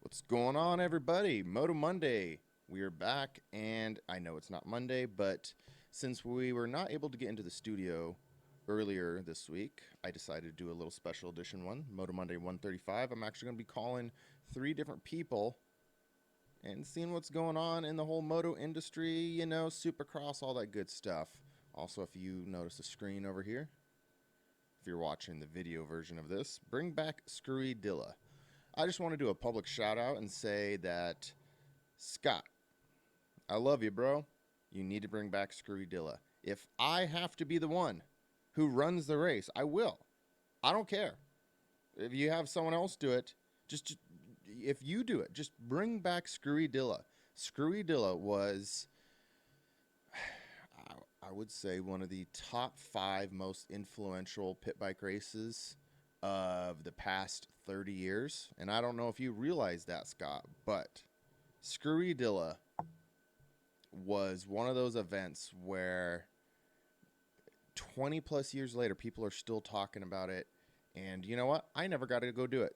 What's going on, everybody? Moto Monday. We are back, and I know it's not Monday, but since we were not able to get into the studio earlier this week, I decided to do a little special edition one, Moto Monday 135. I'm actually going to be calling 3 different people and seeing what's going on in the whole moto industry, you know, Supercross, all that good stuff. Also, if you notice the screen over here, if you're watching the video version of this, bring back Screwy Dilla. I just want to do a public shout out and say that, Scott, I love you, bro. You need to bring back Screwy Dilla. If I have to be the one who runs the race, I will. I don't care. If you have someone else do it, if you do it, just bring back Screwy Dilla. Screwy Dilla was, I would say, one of the top 5 most influential pit bike races of the past 30 years. And I don't know if you realize that, Scott, but Screwy Dilla was one of those events where 20 plus years later, people are still talking about it. And you know what? I never got to go do it.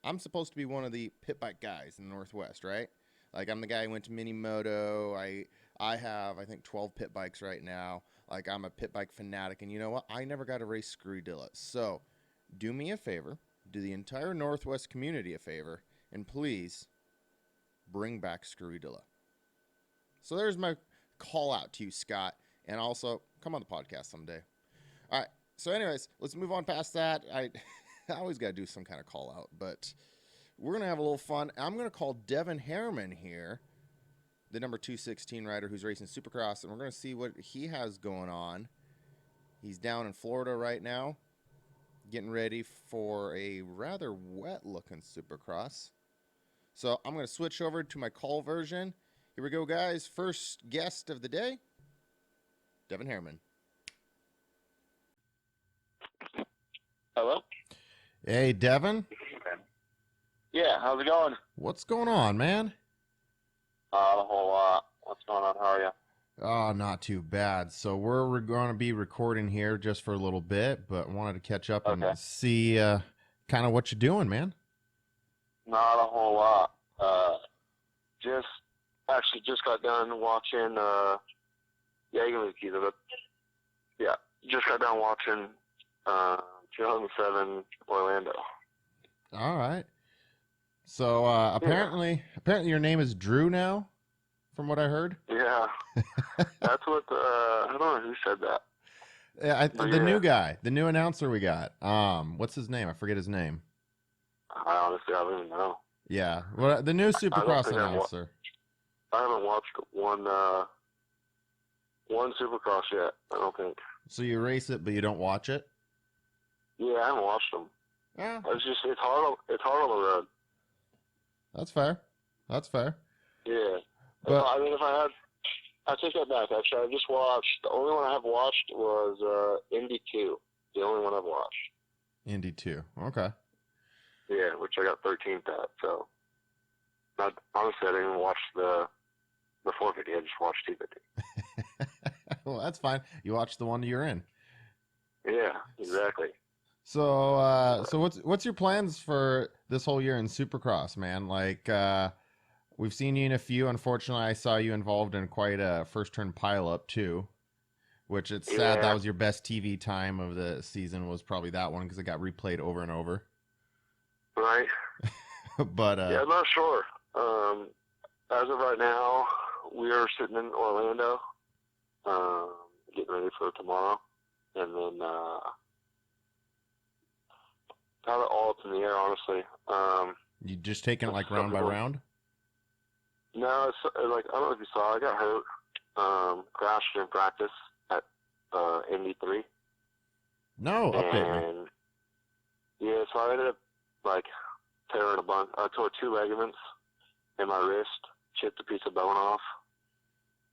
I'm supposed to be one of the pit bike guys in the Northwest, right? Like, I'm the guy who went to Mini Moto. I have, I think, 12 pit bikes right now. Like, I'm a pit bike fanatic. And you know what? I never got to race Screwy Dilla. So, do me a favor. Do the entire Northwest community a favor. And please, bring back Screwy Dilla. So, there's my call out to you, Scott. And also, come on the podcast someday. All right. So, anyways, let's move on past that. I always got to do some kind of call out. But we're going to have a little fun. I'm going to call Devin Herrmann here, the number 216 rider who's racing Supercross, and we're going to see what he has going on. He's down in Florida right now, getting ready for a rather wet-looking Supercross. So I'm going to switch over to my call version. Here we go, guys. First guest of the day, Devin Herrmann. Hello? Hey, Devin. Yeah, how's it going? What's going on, man? A whole lot. What's going on? How are you? Oh, not too bad. So we're going to be recording here just for a little bit, but wanted to catch up and see kind of what you're doing, man. Not a whole lot. Just got done watching, you can leave the keys of it. Yeah, just got done watching 2007 Orlando. All right. So apparently your name is Drew now, from what I heard. Yeah, that's what I don't know who said that. Yeah, the new guy, the new announcer we got. What's his name? I forget his name. I honestly don't even know. Yeah, well, the new Supercross announcer. I haven't watched one Supercross yet. I don't think. So you race it, but you don't watch it? Yeah, I haven't watched them. Yeah. It's hard. It's hard on the road. That's fair. That's fair. Yeah. But I take that back. Actually, I just watched. The only one I have watched was Indy 2. The only one I've watched. Indy 2. Okay. Yeah, which I got 13th at. So, honestly, I didn't even watch the 450. I just watched 250. Well, that's fine. You watched the one you're in. Yeah, exactly. So, what's your plans for this whole year in Supercross, man? Like, we've seen you in a few. Unfortunately, I saw you involved in quite a first turn pileup too, which it's sad that was your best TV time of the season was probably that one because it got replayed over and over. Right. But yeah, I'm not sure. As of right now, we are sitting in Orlando, getting ready for tomorrow, and then kind of all up in the air, honestly. You just taking it like round by round? No, it's like, I don't know if you saw, I got hurt, crashed in practice at Indy 3. No, update me. Yeah, so I ended up like tearing a bunch. I tore 2 ligaments in my wrist, chipped a piece of bone off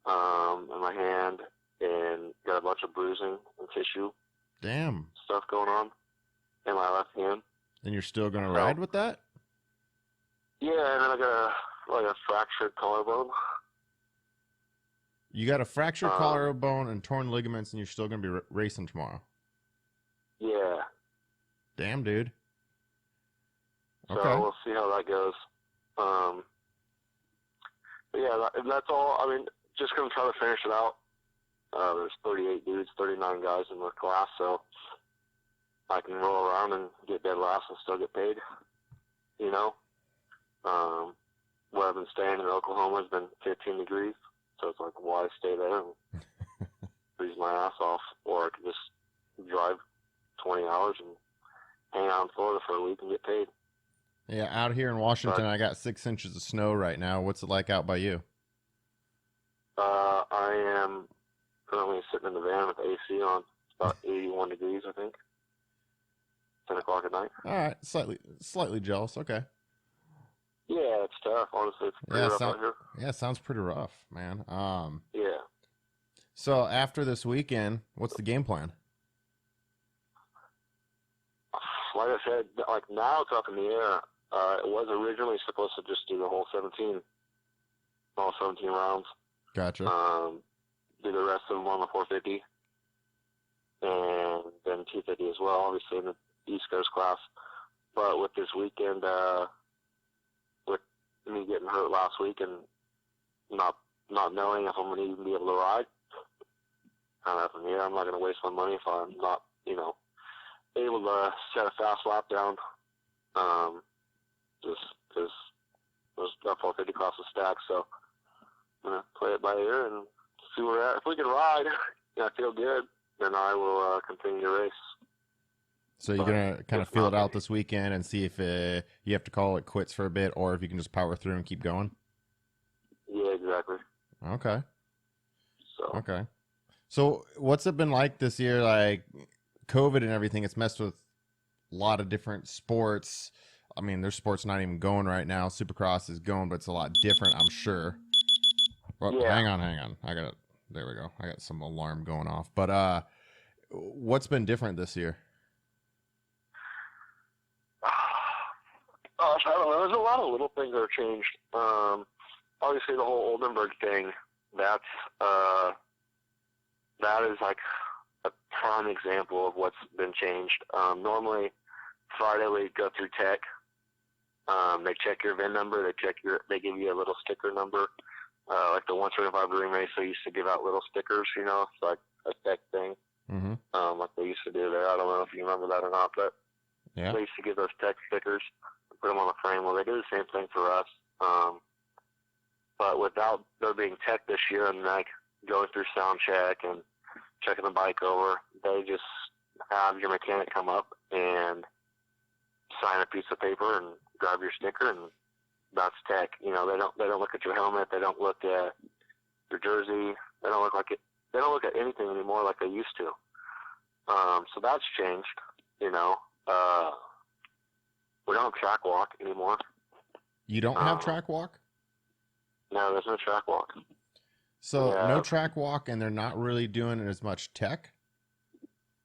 in my hand, and got a bunch of bruising and tissue. Damn. Stuff going on in my left hand. And you're still going to ride with that? Yeah, and then I got a fractured collarbone. You got a fractured collarbone and torn ligaments, and you're still going to be racing tomorrow? Yeah. Damn, dude. So Okay. we'll see how that goes. But yeah, that's all. I mean, just going to try to finish it out. There's 38 dudes, 39 guys in the class, so I can roll around and get dead last and still get paid. You know? Where I've been staying in Oklahoma has been 15 degrees, so it's like, why stay there and freeze my ass off? Or I could just drive 20 hours and hang out in Florida for a week and get paid. Yeah, out here in Washington, I got 6 inches of snow right now. What's it like out by you? I am currently sitting in the van with the AC on. It's about 81 degrees, I think. 10 o'clock at night. All right, slightly jealous. Okay. Yeah, it's tough. Honestly, it's pretty rough out here. Yeah, sounds pretty rough, man. Yeah. So after this weekend, what's the game plan? Like I said, like now it's up in the air. It was originally supposed to just do the whole all 17 rounds. Gotcha. Do the rest of them on the 450, and then 250 as well, obviously in the East Coast class. But with this weekend, with me getting hurt last week and not knowing if I'm going to even be able to ride, kind of up in the air. I'm not going to waste my money if I'm not, able to set a fast lap down. Just because that 450 class is stacked, so I'm going to play it by ear and see where we're at. If we can ride, I feel good, then I will continue to race. So you're going to kind of feel it out this weekend and see if you have to call it quits for a bit or if you can just power through and keep going? Yeah, exactly. Okay. So what's it been like this year? Like COVID and everything, it's messed with a lot of different sports. I mean, there's sports not even going right now. Supercross is going, but it's a lot different, I'm sure. Well, yeah. Hang on. There we go. I got some alarm going off. But what's been different this year? I don't know. There's a lot of little things that are changed. Obviously, the whole Oldenburg thing, that is like a prime example of what's been changed. Normally, Friday we go through tech. They check your VIN number. They give you a little sticker number. Like the 125 Dream Race, they used to give out little stickers. It's like a tech thing. Mm-hmm. Like they used to do there. I don't know if you remember that or not, but yeah, they used to give those tech stickers, put them on the frame. Well, they do the same thing for us. But without there being tech this year and like going through sound check and checking the bike over, they just have your mechanic come up and sign a piece of paper and grab your sticker, and that's tech. They don't look at your helmet. They don't look at your jersey. They don't look at anything anymore like they used to. So that's changed. We don't have track walk anymore. You don't have track walk? No, there's no track walk. So no track walk, and they're not really doing as much tech?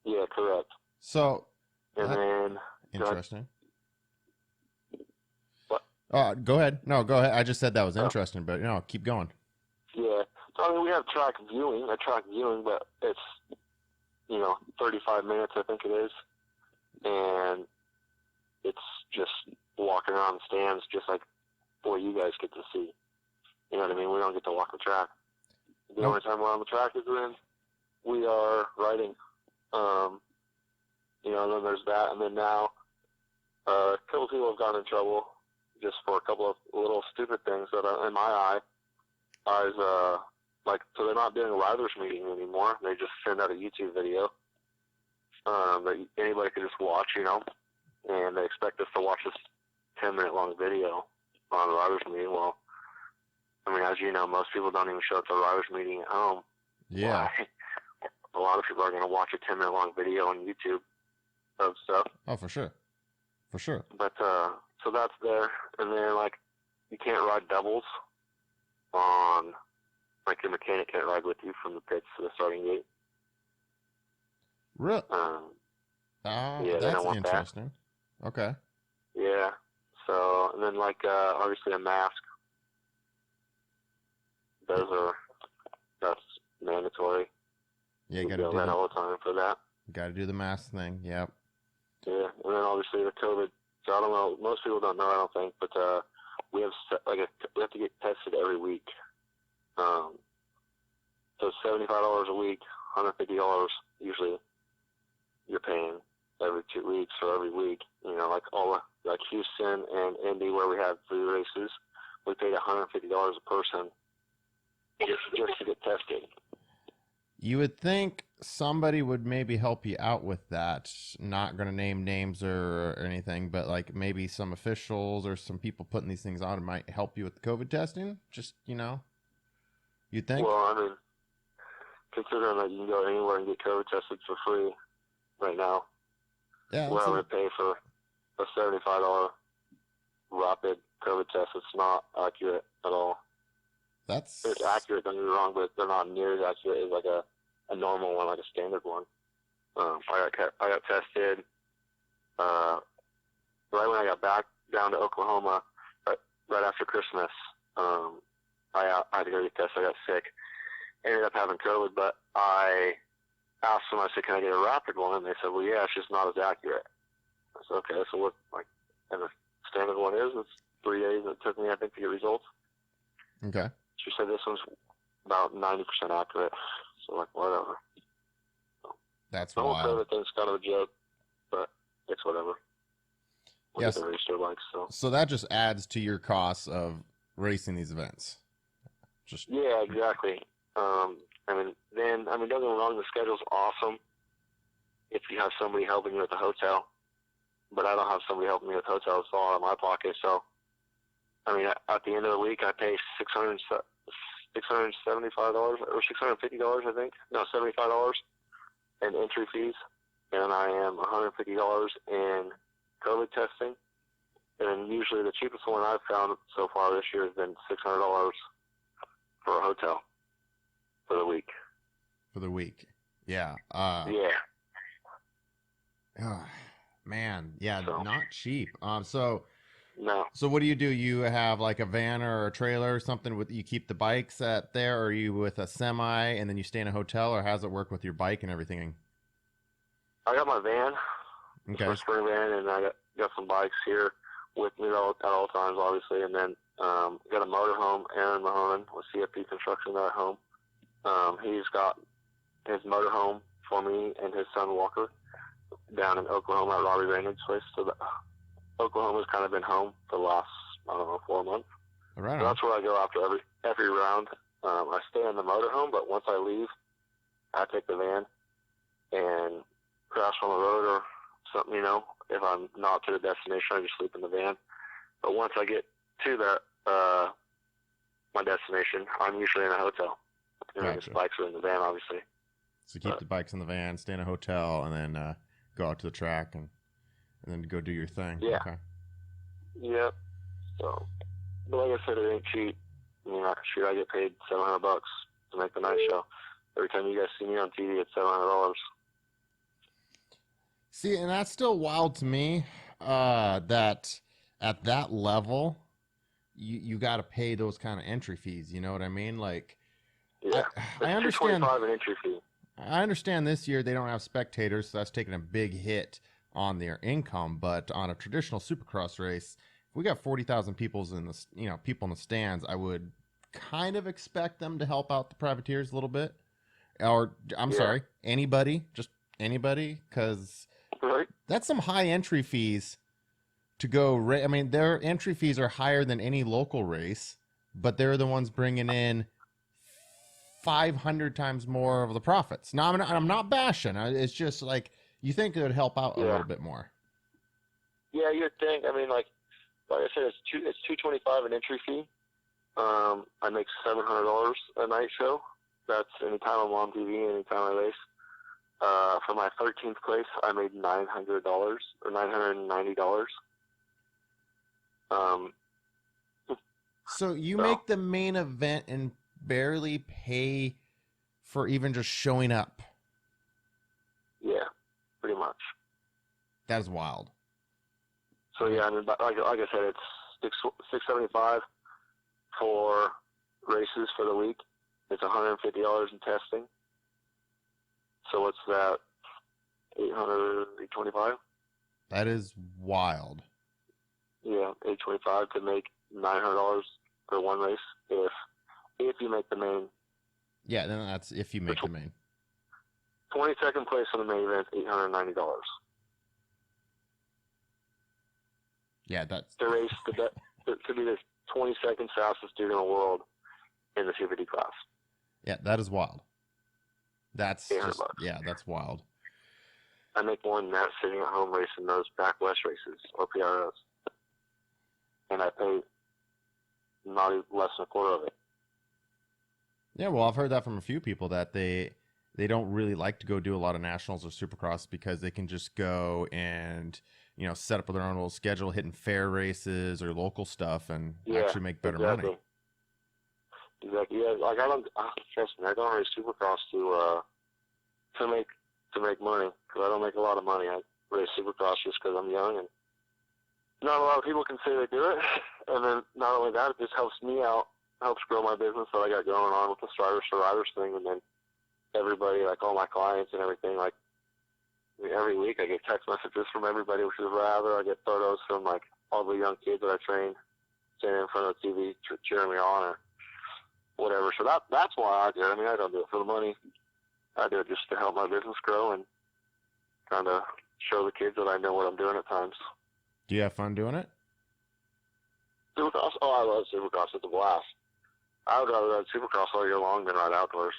Yeah, correct. So and then interesting. What? Go ahead. No, go ahead. I just said that was interesting, but keep going. Yeah. So we have track viewing, but it's 35 minutes, I think it is, and it's just walking around the stands, just like what you guys get to see. You know what I mean? We don't get to walk the track. The only time we're on the track is when we are riding. And then there's that, and then now a couple people have gotten in trouble just for a couple of little stupid things that are in my eyes. So they're not doing a riders meeting anymore. They just send out a YouTube video that anybody can just watch, and they expect us to watch this 10-minute long video on a riders meeting. Well, I mean, as you know, most people don't even show up to a riders meeting at home. Yeah. A lot of people are going to watch a 10-minute long video on YouTube of stuff. Oh, for sure. But, so that's there. And then, you can't ride doubles on, your mechanic can't ride with you from the pits to the starting gate. Really? Yeah, that's interesting. That. Okay. Yeah. So, and then, obviously a mask. That's mandatory. Yeah, you got to do that all the time for that. Got to do the mask thing. Yep. Yeah, and then obviously the COVID So I don't know. Most people don't know, I don't think, but we have we have to get tested every week. So $75 a week, $150 usually you're paying every 2 weeks or every week. You know, like Houston and Indy, where we have 3 races, we paid $150 a person just to get tested. You would think somebody would maybe help you out with that. Not going to name names or anything, but like maybe some officials or some people putting these things on might help you with the COVID testing. Just, you know, you'd think? Well, I mean, considering that you can go anywhere and get COVID tested for free right now, Yeah, we're having to pay for a $75 rapid COVID test. It's not accurate at all. It's accurate, don't get me wrong, but they're not near as accurate as like a normal one, like a standard one. I got tested right when I got back down to Oklahoma, right after Christmas. I had to go get tested. I got sick. Ended up having COVID, but I asked them, I said, can I get a rapid one? And they said, well, yeah, it's just not as accurate. I said, okay, so what, and the standard one it's 3 days it took me, I think, to get results. Okay. She said this one's about 90% accurate. So, whatever. That's the whole wild. COVID thing's kind of a joke, but it's whatever. Yes. The race their bikes, so that just adds to your costs of racing these events. Yeah, exactly. Don't get me wrong, the schedule's awesome if you have somebody helping you with the hotel, but I don't have somebody helping me with hotels. It's all out of my pocket. So, at the end of the week, I pay $675 or $650, I think. No, $75 in entry fees, and I am $150 in COVID testing. And usually the cheapest one I've found so far this year has been $600 for a hotel for the week. For the week, yeah. Yeah. Oh, man, yeah, So, not cheap. So no. So what do? You have like a van or a trailer or something with you keep the bikes at there, or are you with a semi and then you stay in a hotel, or how does it work with your bike and everything? I got my van, Okay. my spring van, and I got some bikes here with me at all times, obviously, and then got a motorhome, Aaron Mahone with CFP Construction at home. He's got his motorhome for me and his son Walker down in Oklahoma at Robbie Raynard's place. So Oklahoma's kind of been home for the last, 4 months. All right. So that's where I go after every round. I stay in the motorhome, but once I leave, I take the van and crash on the road or something, If I'm not to the destination, I just sleep in the van. But once I get to my destination, I'm usually in a hotel. Gotcha. The bikes are in the van, obviously. So keep the bikes in the van, stay in a hotel, and then go out to the track and then go do your thing. Yeah. Okay. Yep. So, but like I said, it ain't cheap. I get paid $700 to make the night show. Every time you guys see me on TV, it's $700. See, and that's still wild to me, that at that level, you got to pay those kind of entry fees. You know what I mean? Like, yeah, I understand. $225 an entry fee. I understand this year they don't have spectators, so that's taking a big hit on their income. But on a traditional Supercross race, if we got 40,000 people in the stands, I would kind of expect them to help out the privateers a little bit. Or sorry, just anybody, because right. That's some high entry fees to go. Their entry fees are higher than any local race, but they're the ones bringing in 500 times more of the profits. Now, I'm not bashing. It's just like you think it would help out a little bit more. Yeah, you'd think. Like I said, it's $225 an entry fee. I make $700 a night show. That's anytime I'm on TV, anytime I race. For my 13th place, I made $900 or $990. So you make the main event and barely pay for even just showing up. Yeah, pretty much. That is wild. So yeah, like I said, it's $675 for races for the week. It's $150 in testing. So what's that? $825. That is wild. Yeah, 825 could make $900 for one race if you make the main. Yeah, then that's if you make the main. 22nd place in the main event, $890. Yeah, that's to race to be the 22nd fastest dude in the world in the 250 class. Yeah, that is wild. That's just $800. yeah, that's wild. I make more than that sitting at home racing those back west races or PROs, and I pay not even less than a quarter of it. Yeah, well, I've heard that from a few people that they don't really like to go do a lot of nationals or Supercross because they can just go and set up their own little schedule, hitting fair races or local stuff, and actually make better money. Exactly. Yeah, like trust me, I don't race Supercross to make money, because I don't make a lot of money. I race Supercross just because I'm young, and not a lot of people can say they do it. And then not only that, it just helps me out, helps grow my business that I got going on with the Strivers for Riders thing. And then everybody, like all my clients and everything, like every week I get text messages from everybody, which is rather. I get photos from like all the young kids that I train, standing in front of the TV cheering me on or whatever. So that's why I do it. I mean, I don't do it for the money. I do it just to help my business grow and kind of show the kids that I know what I'm doing at times. Do you have fun doing it? Supercross? Oh, I love Supercross. It's a blast. I would rather ride Supercross all year long than ride outdoors.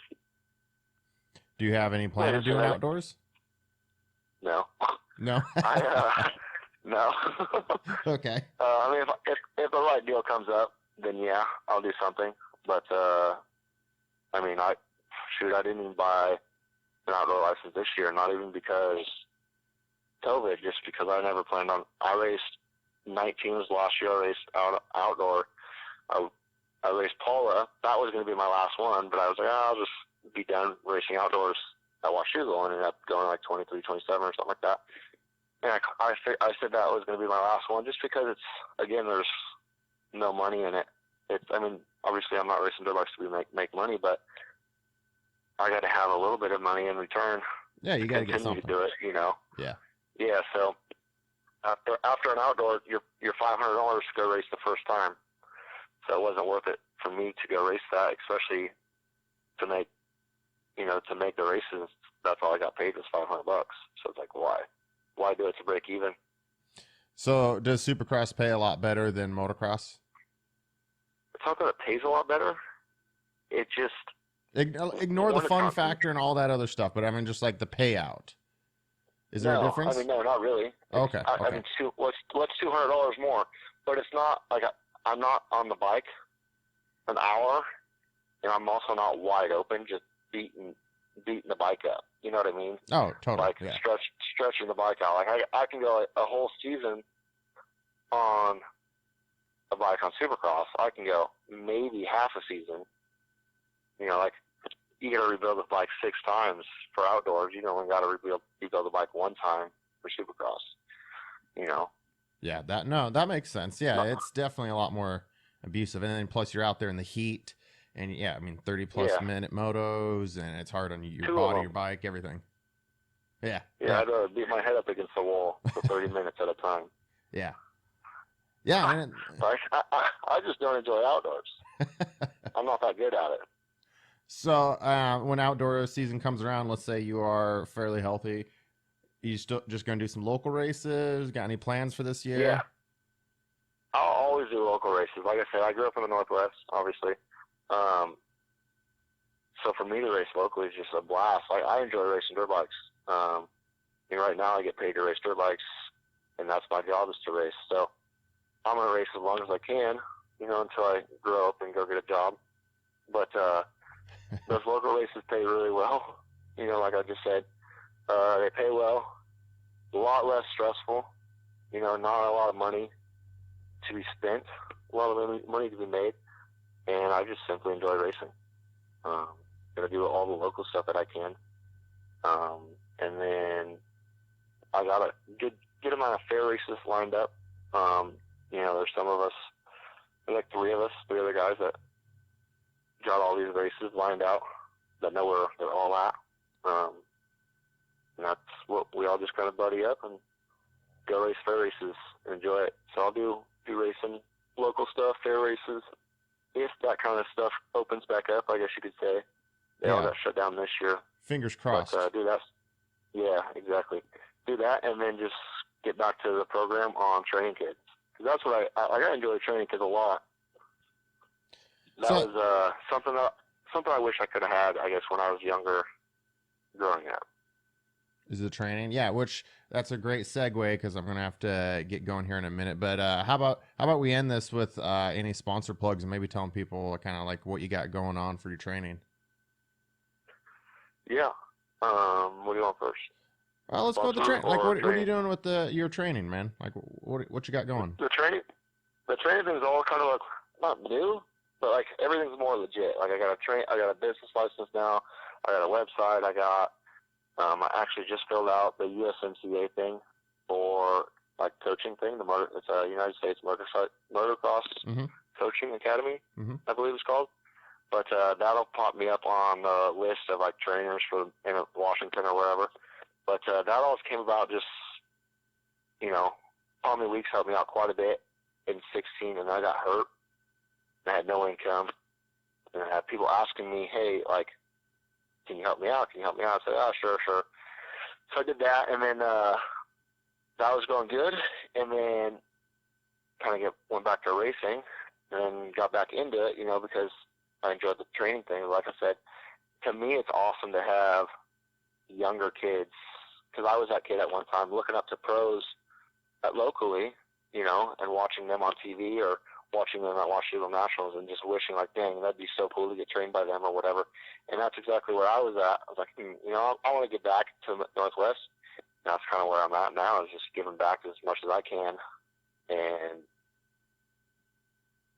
Do you have any plan of doing outdoors? No. No? No. Okay. I mean, if the right deal comes up, then yeah, I'll do something. But, I mean, I didn't even buy an outdoor license this year, not even because COVID, just because I never planned on. I raced 19s last year. I raced outdoor. I raced Paula. That was going to be my last one, but I was like, I'll just be done racing outdoors at Washougal, and ended up going like 23, 27 or something like that. And I said that was going to be my last one just because it's, again, there's no money in it. I mean, obviously I'm not racing dirt bikes to make money, but I got to have a little bit of money in return. Yeah, you got to get something to do it, Yeah. Yeah, so after an outdoor, you're $500 to go race the first time. So it wasn't worth it for me to go race that, especially to make the races. That's all I got paid was $500. So it's like, why do it to break even? So does Supercross pay a lot better than motocross? It's not that it pays a lot better. It just ignore the fun factor and all that other stuff, but I mean just like the payout. Is there a difference? I mean, no, not really. Okay. I mean, what's $200 more? But it's not like I'm not on the bike an hour, and I'm also not wide open, just beating the bike up. You know what I mean? Oh, totally. Like stretching the bike out. Like I can go a whole season on a bike on Supercross. I can go maybe half a season. Like you got to rebuild the bike 6 times for outdoors. You only got to rebuild the bike 1 time for Supercross. Yeah, that makes sense. Yeah, it's definitely a lot more abusive, and then plus you're out there in the heat, and yeah, I mean 30+ minute motos, and it's hard on your body, your bike, everything. Yeah. Yeah, I'd rather beat my head up against the wall for 30 minutes at a time. Yeah. Yeah. And I just don't enjoy outdoors. I'm not that good at it. So when outdoor season comes around, let's say you are fairly healthy, you still just going to do some local races? Got any plans for this year? Yeah. I'll always do local races. Like I said, I grew up in the Northwest, obviously. So for me to race locally is just a blast. I enjoy racing dirt bikes. Right now I get paid to race dirt bikes, and that's my job is to race. So I'm going to race as long as I can, until I grow up and go get a job. But those local races pay really well. Like I just said, they pay well, a lot less stressful, not a lot of money to be spent, a lot of money to be made, and I just simply enjoy racing. Gonna do all the local stuff that I can, and then I got a good amount of fair races lined up. There's some of us, there's like 3 other guys that got all these races lined out that know where they're all at. And that's what we all just kind of buddy up and go race fair races and enjoy it. So I'll do be racing local stuff, fair races. If that kind of stuff opens back up, I guess you could say. They all got shut down this year. Fingers crossed. But do that. Yeah, exactly. Do that, and then just get back to the program on training kids. Cause that's what I enjoy training kids a lot. That was something I wish I could have had, I guess, when I was younger, growing up. Is the training? Yeah, which that's a great segue because I'm gonna have to get going here in a minute. But how about we end this with any sponsor plugs and maybe telling people kind of like what you got going on for your training. Yeah. What do you want first? Well, let's go with the training. Like, what are you doing with your training, man? Like, what you got going? The training thing is all kind of like not new, but like everything's more legit. Like I got a business license now. I got a website. I actually just filled out the USMCA thing for like coaching thing. It's a United States Motocross Coaching Academy, I believe it's called. But that'll pop me up on the list of like trainers in Washington or wherever. But that all came about just, Tommy Weeks helped me out quite a bit in 16, and I got hurt. I had no income, and I had people asking me, hey, like, can you help me out? Can you help me out? I said, oh, sure. So I did that, and then that was going good, and then kind of went back to racing and got back into it, because I enjoyed the training thing. Like I said, to me, it's awesome to have younger kids, because I was that kid at one time looking up to pros locally, and watching them on TV or watching them at Washington Nationals and just wishing like, dang, that'd be so cool to get trained by them or whatever. And that's exactly where I was at. I was like, I want to get back to Northwest. And that's kind of where I'm at now, is just giving back as much as I can. And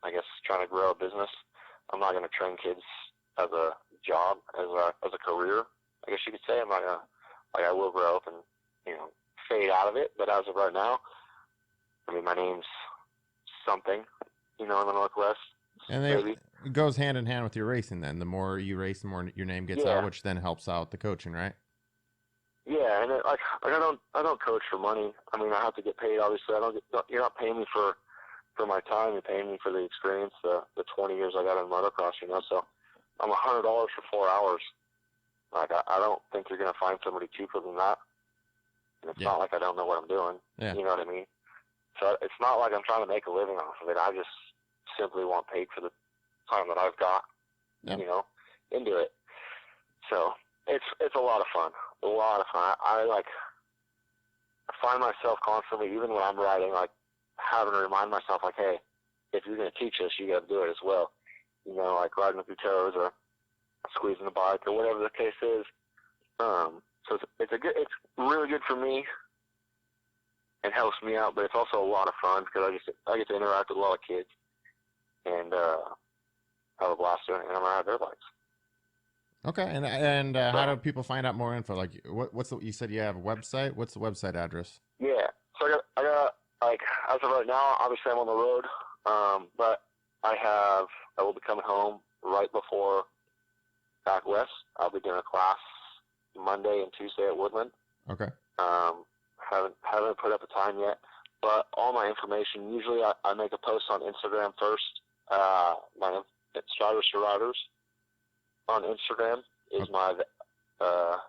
I guess trying to grow a business. I'm not going to train kids as a job, as a career, I guess you could say. I'm not going to, I will grow up and, fade out of it. But as of right now, my name's something, in the Northwest. And it goes hand in hand with your racing then. The more you race, the more your name gets out, which then helps out the coaching, right? Yeah, and I don't coach for money. I have to get paid, obviously. You're not paying me for my time. You're paying me for the experience, the 20 years I got in motocross, so I'm $100 for 4 hours. Like, I don't think you're going to find somebody cheaper than that. And it's not like I don't know what I'm doing. Yeah. You know what I mean? So it's not like I'm trying to make a living off of it. I just simply want paid for the time that I've got, into it. So it's a lot of fun. A lot of fun. I find myself constantly, even when I'm riding, like having to remind myself, like, hey, if you're going to teach us, you got to do it as well. Like riding with your toes or squeezing the bike or whatever the case is. So it's really good for me and helps me out, but it's also a lot of fun because I get to interact with a lot of kids and have a blast doing it, and I'm gonna have their bikes. Okay, and how do people find out more info? Like, you said you have a website? What's the website address? Yeah, so I got like, as of right now, obviously I'm on the road, but I will be coming home right before back west. I'll be doing a class Monday and Tuesday at Woodland. Okay. Haven't put up a time yet, but all my information, usually I make a post on Instagram first. My Striders to Riders on Instagram is my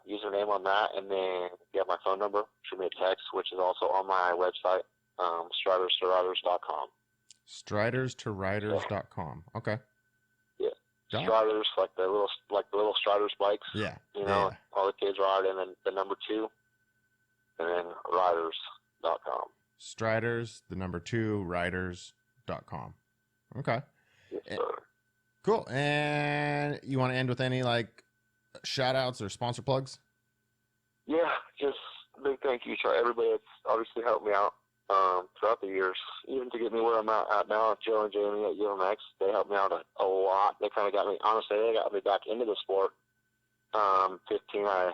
username on that, and then you have my phone number. Shoot me a text, which is also on my website, stridersToriders.com. StridersToriders.com. Okay. Yeah. Striders, like the little Striders bikes. Yeah. All the kids ride, and then the number 2, and then riders.com. Striders, the number 2, riders.com. Okay. Yes, sir. Cool. And you want to end with any like shout outs or sponsor plugs? Yeah, just a big thank you to everybody that's obviously helped me out throughout the years, even to get me where I'm at now. Joe and Jamie at UMX, they helped me out a lot. They kind of got me, honestly, they got me back into the sport. 15, I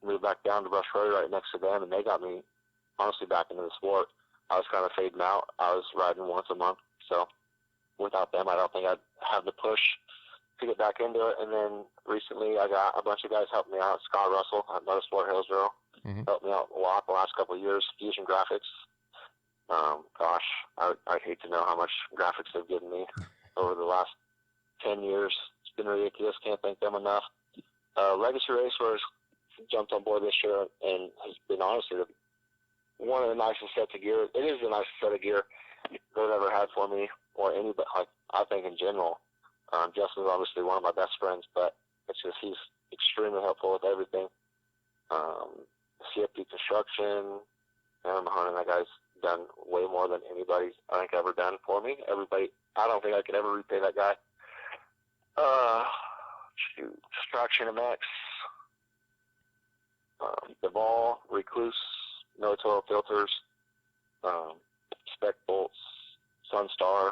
moved back down to Brush Road right next to them, and they got me honestly back into the sport. I was kind of fading out. I was riding once a month, so without them, I don't think I'd have the push to get back into it. And then recently, I got a bunch of guys helping me out. Scott Russell at Motorsport Hillsboro helped me out a lot the last couple of years. Fusion Graphics, Gosh, I'd hate to know how much graphics they've given me over the last 10 years. It's been ridiculous. Can't thank them enough. Legacy Raceway jumped on board this year and has been honestly one of the nicest sets of gear. It is the nicest set of gear they've ever had for me or anybody. Like, I think in general. Justin's obviously one of my best friends, but it's just he's extremely helpful with everything. CFP Construction, Devon Herman, that guy's done way more than anybody I think ever done for me. I don't think I could ever repay that guy. Distraction MX, Devon, Recluse, Moto filters, Spec bolts, Sunstar.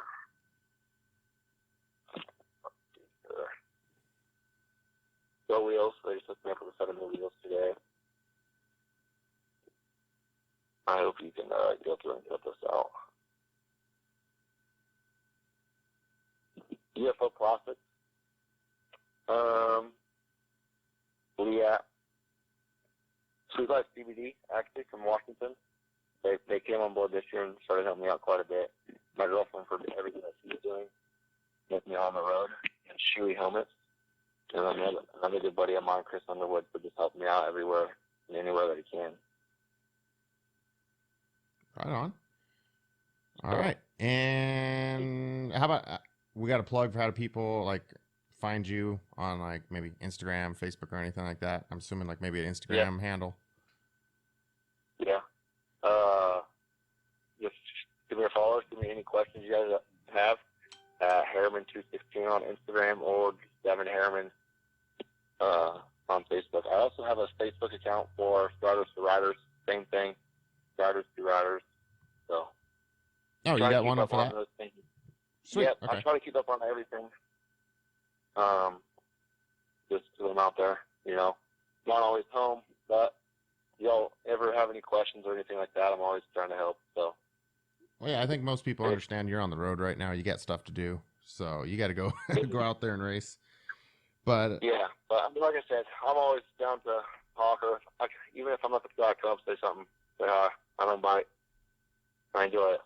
Go wheels. They just hooked me up with a set of new wheels today. I hope you can go through and get this out. UFO Profits. Leah. Sweet Life CBD, actually, from Washington. They came on board this year and started helping me out quite a bit. My girlfriend, for everything that she's doing, with me on the road, and Shoey helmets. And another good buddy of mine, Chris Underwood, for just helping me out everywhere and anywhere that he can. Right on. All right. And how about we got a plug for how do people like find you on like maybe Instagram, Facebook, or anything like that? I'm assuming like maybe an Instagram handle. Yeah. Just give me a follow. Give me any questions you guys have. Harriman216 on Instagram or Devin Herrmann on Facebook. I also have a Facebook account for Riders to Riders. Same thing. Riders to Riders. So. Oh, you got one up for that? Sweet. Yeah, okay. I try to keep up on everything. Just to them out there, you know. Not always home, but y'all ever have any questions or anything like that, I'm always trying to help. So. Well, yeah, I think most people understand you're on the road right now. You got stuff to do, so you got to go go out there and race. But yeah, but like I said, I'm always down to talk, or even if I'm at the track, come up, say something. Say hi. I don't bite. I enjoy it.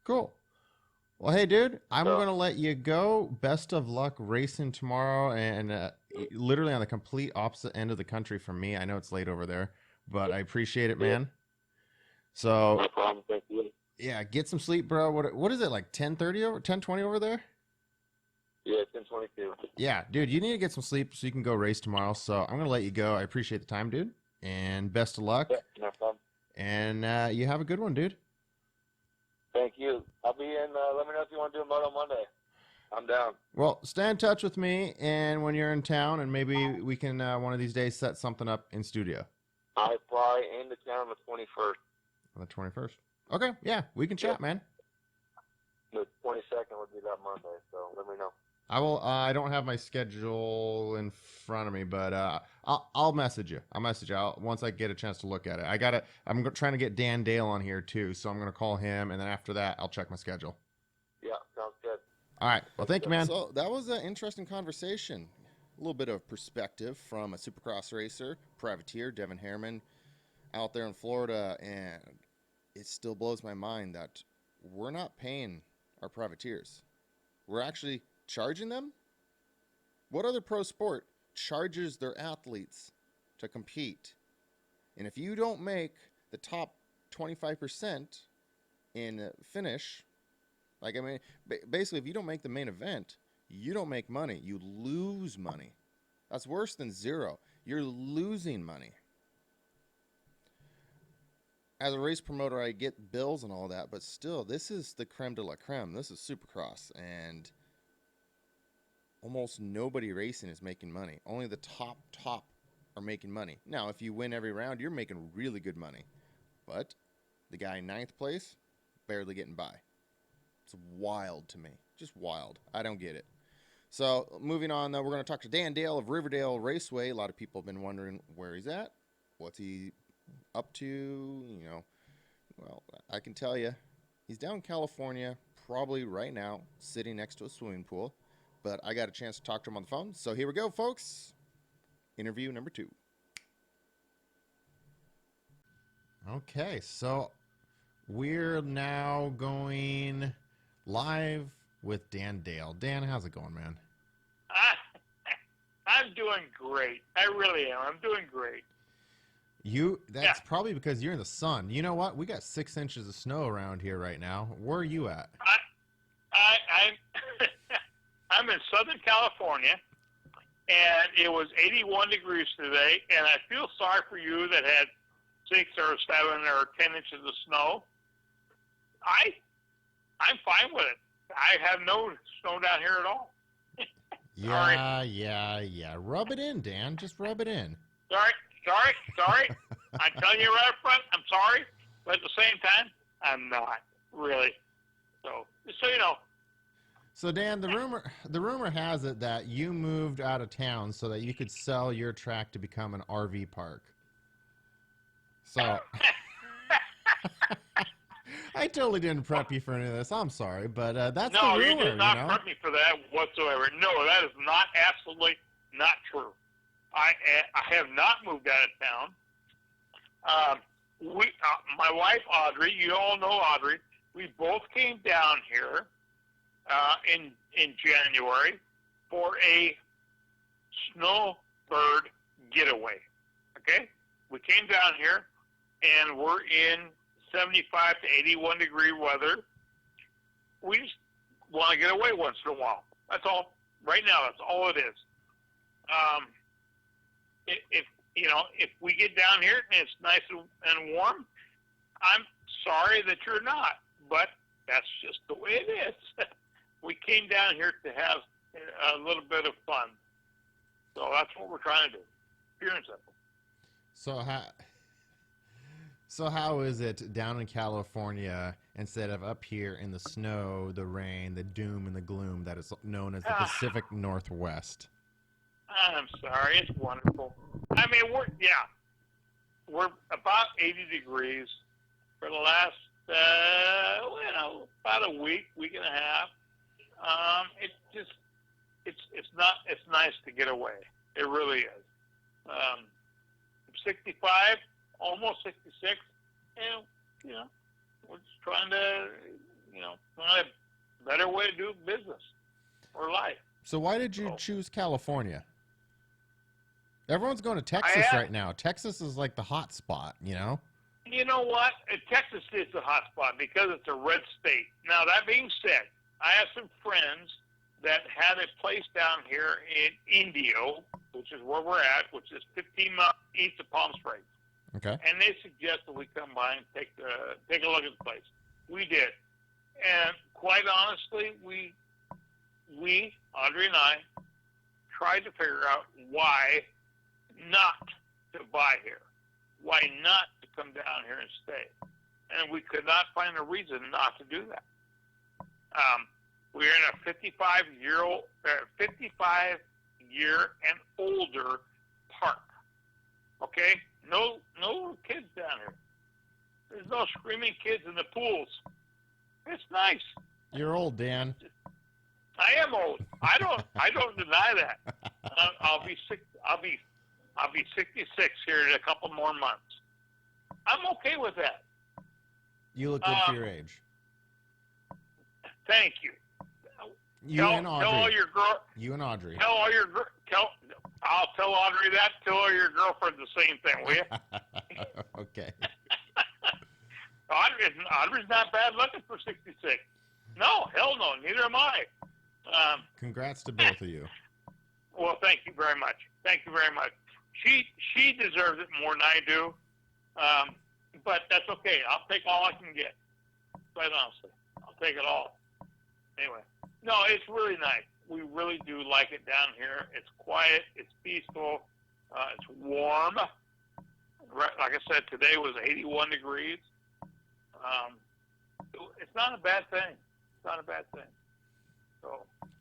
Cool. Well, hey, dude, I'm going to let you go. Best of luck racing tomorrow, and literally on the complete opposite end of the country from me. I know it's late over there, but I appreciate it, man. So, no problem. Thank you. Yeah, get some sleep, bro. What is it, like 10:30 over 10:20 over there? Yeah, 10:22. Yeah, dude, you need to get some sleep so you can go race tomorrow. So I'm gonna let you go. I appreciate the time, dude, and best of luck. Yeah, no problem. And you have a good one, dude. Thank you. I'll be in. Let me know if you want to do a Moto Monday. I'm down. Well, stay in touch with me, and when you're in town, and maybe we can one of these days set something up in studio. I fly into town on the 21st. On the 21st. Okay, yeah, we can chat, man. The 22nd would be that Monday, so let me know. I will. I don't have my schedule in front of me, but I'll message you. I'll message you once I get a chance to look at it. I'm trying to get Dan Dale on here too, so I'm gonna call him, and then after that, I'll check my schedule. Yeah, sounds good. All right. Well, thank you, man. So that was an interesting conversation. A little bit of perspective from a Supercross racer, privateer, Devin Harriman, out there in Florida, and it still blows my mind that we're not paying our privateers. We're actually charging them? What other pro sport charges their athletes to compete? And if you don't make the top 25% in finish, like, I mean, basically, if you don't make the main event, you don't make money. You lose money. That's worse than zero. You're losing money. As a race promoter, I get bills and all that, but still, this is the creme de la creme. This is Supercross, and almost nobody racing is making money. Only the top are making money. Now, if you win every round, you're making really good money. But the guy in 9th place, barely getting by. It's wild to me. Just wild. I don't get it. So, moving on, though, we're going to talk to Dan Dale of Riverdale Raceway. A lot of people have been wondering where he's at. What's he up to? You know, well, I can tell you, he's down in California, probably right now, sitting next to a swimming pool. But I got a chance to talk to him on the phone. So here we go, folks. Interview number 2. Okay, so We're now going live with Dan Dale. Dan, how's it going, man? I'm doing great. I really am. I'm doing great. That's probably because you're in the sun. You know what? We got 6 inches of snow around here right now. Where are you at? I'm in Southern California, and it was 81 degrees today, and I feel sorry for you that had 6 or 7 or 10 inches of snow. I'm fine with it. I have no snow down here at all. Yeah. Rub it in, Dan. Just rub it in. Sorry. I'm telling you right up front, I'm sorry, but at the same time, I'm not really. So, just so you know. So, Dan, the rumor has it that you moved out of town so that you could sell your track to become an RV park. So, I totally didn't prep you for any of this. I'm sorry, but that's the rumor. No, you did not you know? prep me for that whatsoever. No, that is not absolutely not true. I have not moved out of town. My wife Audrey, you all know Audrey. We both came down here in January for a snowbird getaway. Okay, we came down here, and we're in 75 to 81 degree weather. We just want to get away once in a while. That's all. Right now, that's all it is. If we get down here and it's nice and warm, I'm sorry that you're not, but that's just the way it is. We came down here to have a little bit of fun. So that's what we're trying to do. Pure and simple. So how is it down in California instead of up here in the snow, the rain, the doom, and the gloom that is known as the Pacific Northwest? I'm sorry. It's wonderful. I mean, we're about 80 degrees for the last, about a week and a half. It's nice to get away. It really is. 65, almost 66, and, we're just trying to, find a better way to do business or life. So why did you choose California? Everyone's going to Texas right now. Texas is like the hot spot, You know what? Texas is the hot spot because it's a red state. Now, that being said, I have some friends that had a place down here in Indio, which is where we're at, which is 15 miles east of Palm Springs. Okay. And they suggested we come by and take a look at the place. We did. And quite honestly, we Audrey and I, tried to figure out why not to buy here. Why not to come down here and stay? And we could not find a reason not to do that. We're in a 55-year and older park. Okay? No kids down here. There's no screaming kids in the pools. It's nice. You're old, Dan. I am old. I don't deny that. I'll be 66 here in a couple more months. I'm okay with that. You look good for your age. Thank you. And Audrey. Tell all your girl. You and Audrey. Tell all your I'll tell Audrey that. Tell all your girlfriends the same thing, will you? Okay. Audrey's not bad looking for 66. No, hell no. Neither am I. Congrats to both of you. Well, thank you very much. She deserves it more than I do. But that's okay. I'll take all I can get. Quite honestly, I'll take it all. Anyway, no, it's really nice. We really do like it down here. It's quiet. It's peaceful. It's warm. Like I said, today was 81 degrees. It's not a bad thing.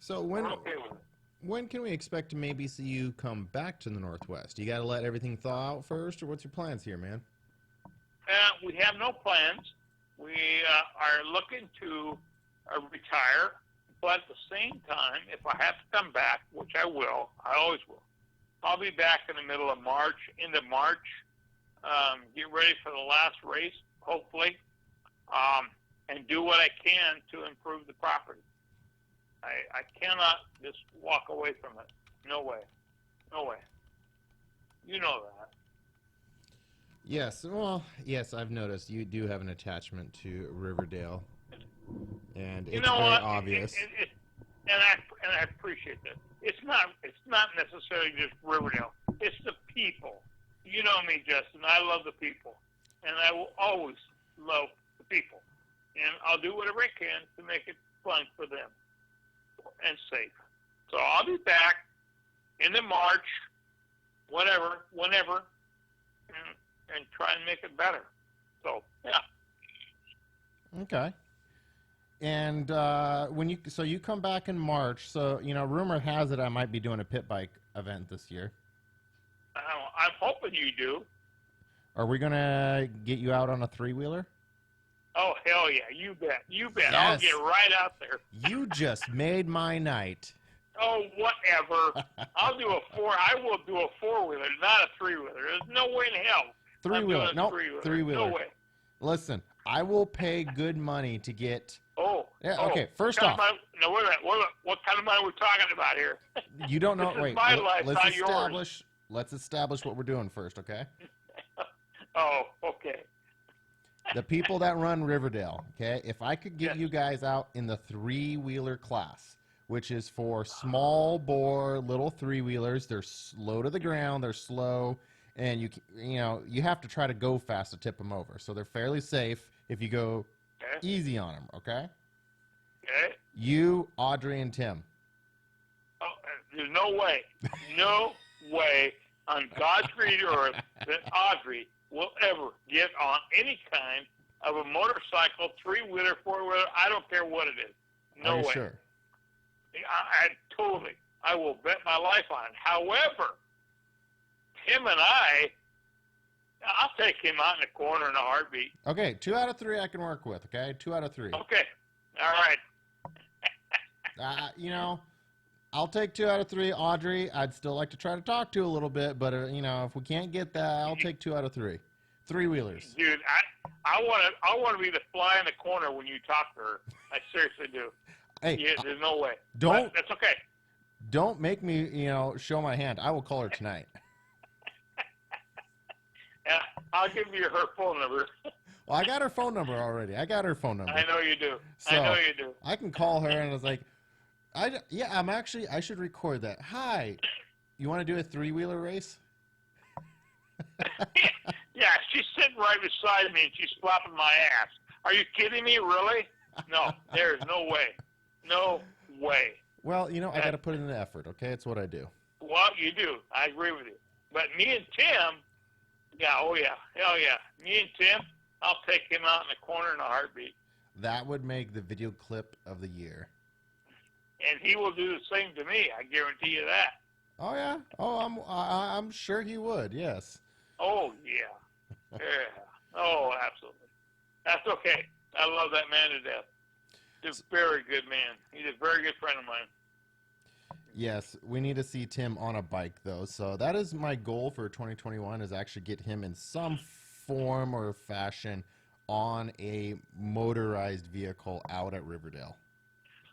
So when we're okay with it. When can we expect to maybe see you come back to the Northwest? You got to let everything thaw out first, or what's your plans here, man? We have no plans. We are looking to retire, but at the same time, if I have to come back, which I will, I always will, I'll be back in the middle of March, into March, get ready for the last race, hopefully. and do what I can to improve the property. I cannot just walk away from it. No way. No way. You know that. Yes, well, yes, I've noticed you do have an attachment to Riverdale, and it's very obvious. And I appreciate that. It's not necessarily just Riverdale. It's the people. You know me, Justin. I love the people, and I will always love the people, and I'll do whatever I can to make it fun for them and safe. So I'll be back in the March, whenever, and try and make it better. So yeah. Okay. And when you come back in March, so rumor has it I might be doing a pit bike event this year. I'm hoping you do. Are we gonna get you out on a 3-wheeler? Oh hell yeah! You bet. Yes. I'll get right out there. You just made my night. Oh, whatever. I will do a 4-wheeler, not a 3-wheeler. There's no way in hell. 3-wheeler. Nope. 3-wheeler. No way. Listen, I will pay good money to get. Oh. Yeah. Okay. First what off. Kind of money, no, wait a minute. What kind of money are we talking about here? You don't know. This is wait. my life, let's not establish. yours. Let's establish what we're doing first. Okay. Oh. Okay. The people that run Riverdale. Okay. If I could get Yes. you guys out in the 3-wheeler class, which is for small bore little 3-wheelers, they're slow to the ground. They're slow. And you have to try to go fast to tip them over. So they're fairly safe if you go easy on them, okay? Okay. You, Audrey, and Tim. Oh, there's no way on God's green earth that Audrey will ever get on any kind of a motorcycle, 3-wheeler, 4-wheeler. I don't care what it is. No Are you way. sure? I will bet my life on it. However, him and I'll take him out in the corner in a heartbeat. Okay, 2 out of 3 I can work with, okay? 2 out of 3. Okay. All right. I'll take 2 out of 3. Audrey, I'd still like to try to talk to a little bit, but, if we can't get that, I'll take 2 out of 3. 3-wheelers. Dude, I want to be the fly in the corner when you talk to her. I seriously do. Hey, Yeah, there's no way. Don't. But that's okay. Don't make me, show my hand. I will call her tonight. Yeah, I'll give you her phone number. Well, I got her phone number already. I know you do. So, I know you do. I can call her and I was like, I should record that. Hi, you want to do a 3-wheeler race? Yeah, she's sitting right beside me and she's slapping my ass. Are you kidding me? Really? No, there's no way. No way. Well, I got to put in the effort, okay? It's what I do. Well, you do. I agree with you. But me and Tim, hell yeah. Me and Tim, I'll take him out in the corner in a heartbeat. That would make the video clip of the year. And he will do the same to me. I guarantee you that. Oh yeah. Oh, I'm sure he would. Yes. Oh yeah. Yeah. Oh, absolutely. That's okay. I love that man to death. He's a very good man. He's a very good friend of mine. Yes, we need to see Tim on a bike though. So that is my goal for 2021 is actually get him in some form or fashion on a motorized vehicle out at Riverdale.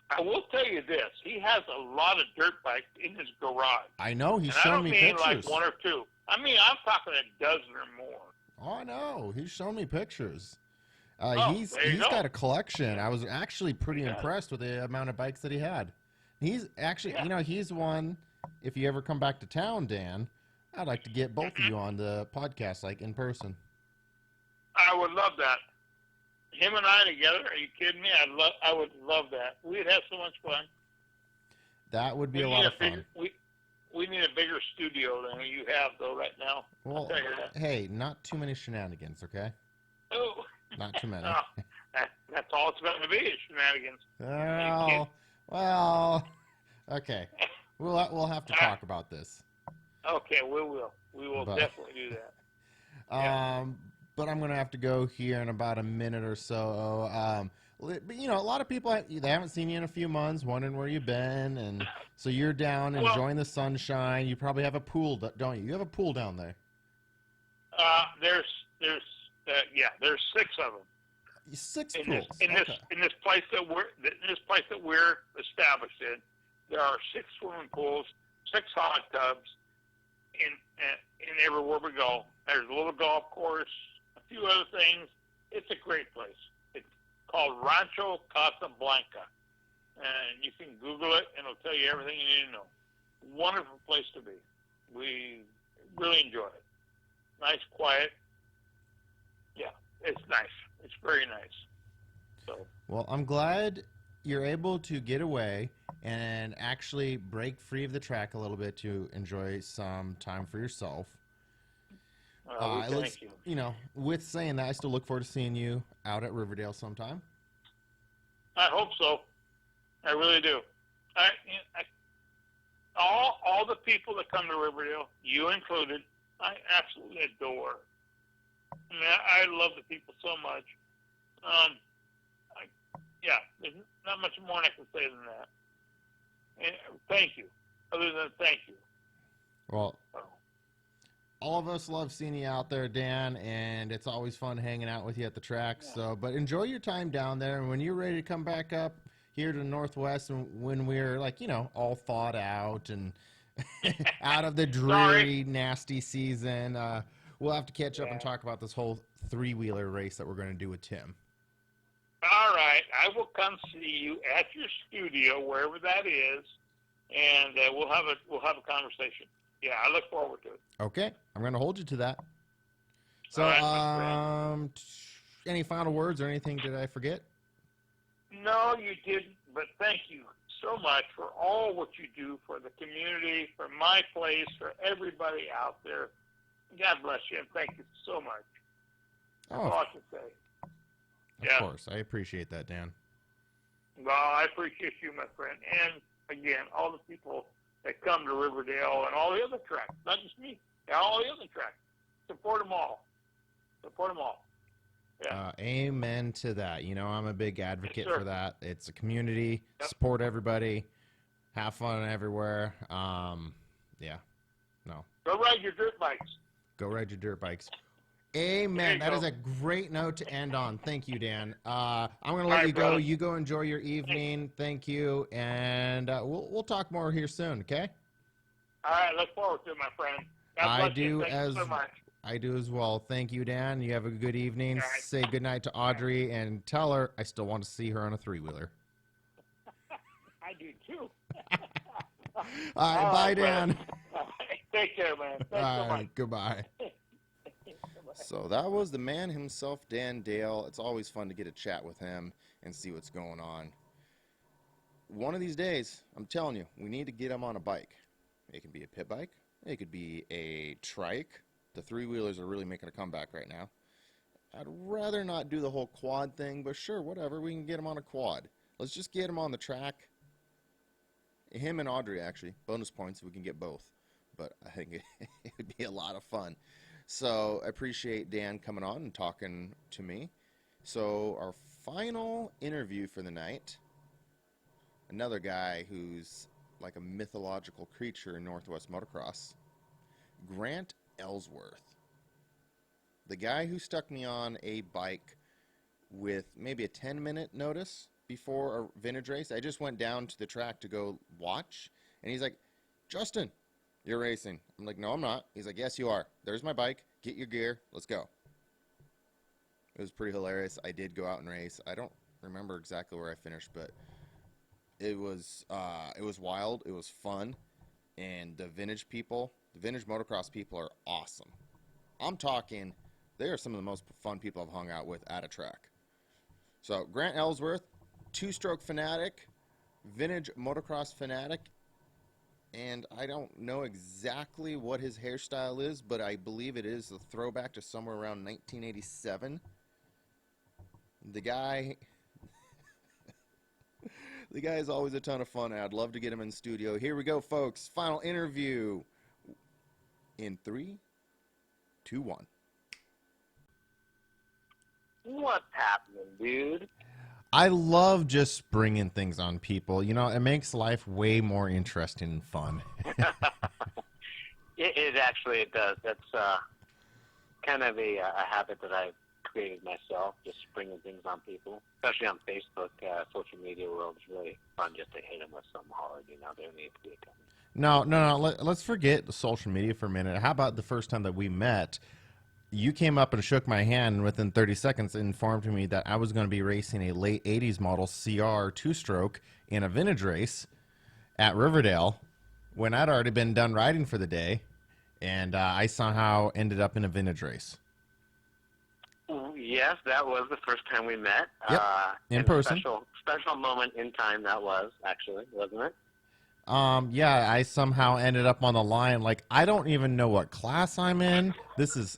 I will tell you this. He has a lot of dirt bikes in his garage. I know. He's and shown me pictures. I don't mean like 1 or 2. I mean, I'm talking a dozen or more. Oh, I know. He's shown me pictures. He's got a collection. I was actually pretty impressed with the amount of bikes that he had. He's actually, he's one, if you ever come back to town, Dan, I'd like to get both of you on the podcast, like in person. I would love that. Him and I together? Are you kidding me? I would love that. We'd have so much fun. That would be a lot of fun. We need a bigger studio than you have, though, right now. Well, hey, not too many shenanigans, okay? Oh. Not too many. No, that's all it's going to be is shenanigans. Well, okay. We'll have to talk about this. Okay, we will. We will definitely do that. But I'm going to have to go here in about a minute or so. But, a lot of people, they haven't seen you in a few months, wondering where you've been. And so you're down enjoying the sunshine. You probably have a pool, don't you? You have a pool down there. There's 6 of them. 6 in pools. this place that we're established in, there are 6 swimming pools, 6 hot tubs in everywhere we go. There's a little golf course, a few other things. It's a great place. It's called Rancho Casablanca, and you can Google it, and it'll tell you everything you need to know. Wonderful place to be. We really enjoy it. Nice, quiet. Yeah, it's nice. It's very nice. So. Well, I'm glad you're able to get away and actually break free of the track a little bit to enjoy some time for yourself. Thank you. You know, with saying that, I still look forward to seeing you out at Riverdale sometime. I hope so. I really do. All the people that come to Riverdale, you included, I absolutely adore. I mean, I love the people so much. There's not much more I can say than that. And thank you. Other than thank you. Well, all of us love seeing you out there, Dan, and it's always fun hanging out with you at the track. Yeah. So, but enjoy your time down there, and when you're ready to come back up here to the Northwest, and when we're all thawed out and out of the dreary, nasty season, we'll have to catch up and talk about this whole 3-wheeler race that we're going to do with Tim. All right, I will come see you at your studio, wherever that is, and we'll have a conversation. Yeah, I look forward to it. Okay, I'm going to hold you to that. So, All right, my friend. Any final words or anything did I forget? No, you didn't, but thank you so much for all what you do for the community, for my place, for everybody out there. God bless you, and thank you so much. That's all I can say. Of course. I appreciate that, Dan. Well, I appreciate you, my friend. And, again, all the people that come to Riverdale and all the other tracks, not just me, all the other tracks. Support them all. Support them all. Yeah. Amen to that. You know, I'm a big advocate Yes, for that. It's a community. Yep. Support everybody. Have fun everywhere. Yeah. No. Go ride your dirt bikes. Go ride your dirt bikes. Amen. That is a great note to end on. Thank you, Dan. I'm going to let you go. Brother. You go enjoy your evening. Thank you. And we'll talk more here soon, okay? All right. Look forward to it, my friend. God bless you. Thank you so much. I do as well. Thank you, Dan. You have a good evening. Right. Say goodnight to Audrey and tell her I still want to see her on a 3-wheeler. I do, too. All right. Bye, Dan. Take care, man. Thanks so much. Goodbye. So that was the man himself, Dan Dale. It's always fun to get a chat with him and see what's going on. One of these days, I'm telling you, we need to get him on a bike. It can be a pit bike. It could be a trike. The 3-wheelers are really making a comeback right now. I'd rather not do the whole quad thing, but sure, whatever. We can get him on a quad. Let's just get him on the track. Him and Audrey, actually. Bonus points if we can get both. But I think it would be a lot of fun. So I appreciate Dan coming on and talking to me. So our final interview for the night, another guy who's like a mythological creature in Northwest Motocross, Grant Ellsworth. The guy who stuck me on a bike with maybe a 10-minute notice before a vintage race. I just went down to the track to go watch, and he's like, Justin, you're racing. I'm like, no, I'm not. He's like, yes, you are. There's my bike. Get your gear. Let's go. It was pretty hilarious. I did go out and race. I don't remember exactly where I finished, but it was wild. It was fun. And the vintage people, the vintage motocross people are awesome. I'm talking, they are some of the most fun people I've hung out with at a track. So Grant Elsworth, 2-stroke fanatic, vintage motocross fanatic. And I don't know exactly what his hairstyle is, but I believe it is a throwback to somewhere around 1987. The guy is always a ton of fun. I'd love to get him in studio. Here we go, folks. Final interview in 3, 2, 1. What's happening, dude? I love just bringing things on people. You know, it makes life way more interesting and fun. It actually does. That's kind of a habit that I've created myself, just springing things on people, especially on Facebook. Social media world is really fun just to hit them with something hard. There needs to be a coming. No. Let's forget the social media for a minute. How about the first time that we met? You came up and shook my hand, and within 30 seconds informed me that I was going to be racing a late 80s model CR two-stroke in a vintage race at Riverdale when I'd already been done riding for the day, and I somehow ended up in a vintage race. Yes, that was the first time we met. Yep, in person. Special moment in time that was, actually, wasn't it? Yeah, I somehow ended up on the line. Like, I don't even know what class I'm in.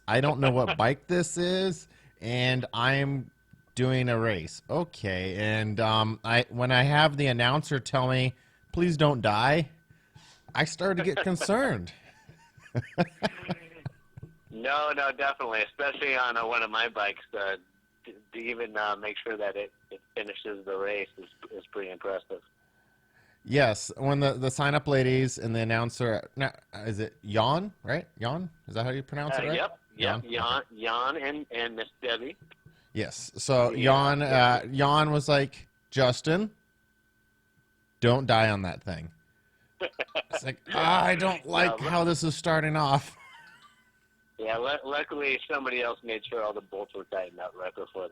I don't know what bike this is, and I'm doing a race. Okay, and when I have the announcer tell me, please don't die, I started to get concerned. No, definitely, especially on one of my bikes. To even make sure that it finishes the race is pretty impressive. Yes, when the sign-up ladies and the announcer, is it Jan, right? Jan? Is that how you pronounce it, right? Yep. Jan and Miss Debbie. Yes, so Jan was like, Justin, don't die on that thing. It's like, I don't like how this is starting off. Yeah, luckily somebody else made sure all the bolts were tightened up right before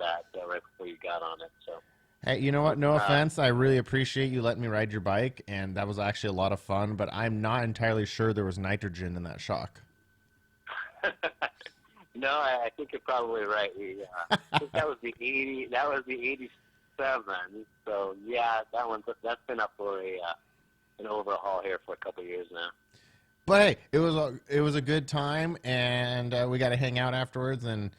you got on it, so. Hey, you know what? No offense. I really appreciate you letting me ride your bike, and that was actually a lot of fun, but I'm not entirely sure there was nitrogen in that shock. No, I think you're probably right. I think that was the 80. That was the 87. So yeah, that's been up for an overhaul here for a couple of years now. But hey, it was a good time, and we got to hang out afterwards, and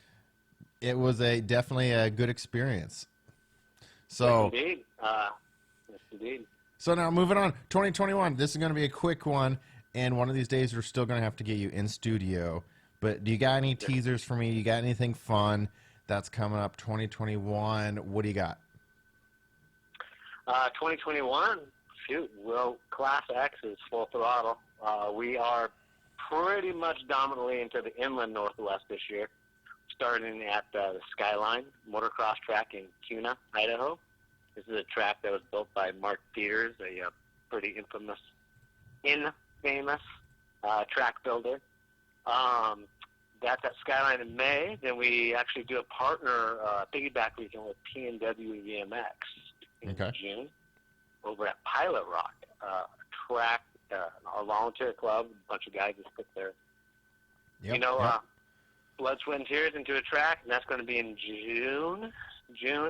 it was definitely a good experience. So, yes, indeed. So now moving on, 2021. This is going to be a quick one, and one of these days we're still going to have to get you in studio. But do you got any teasers for me? You got anything fun that's coming up 2021? What do you got? 2021, shoot. Well, Class X is full throttle. We are pretty much dominantly into the inland Northwest this year, starting at the Skyline Motocross track in Kuna, Idaho. This is a track that was built by Mark Peters, a pretty infamous track builder. That's at Skyline in May. Then we actually do a partner piggyback weekend with P&W VMX in June over at Pilot Rock, a track, our volunteer club. A bunch of guys just put their, blood, sweat, and tears into a track, and that's going to be in June.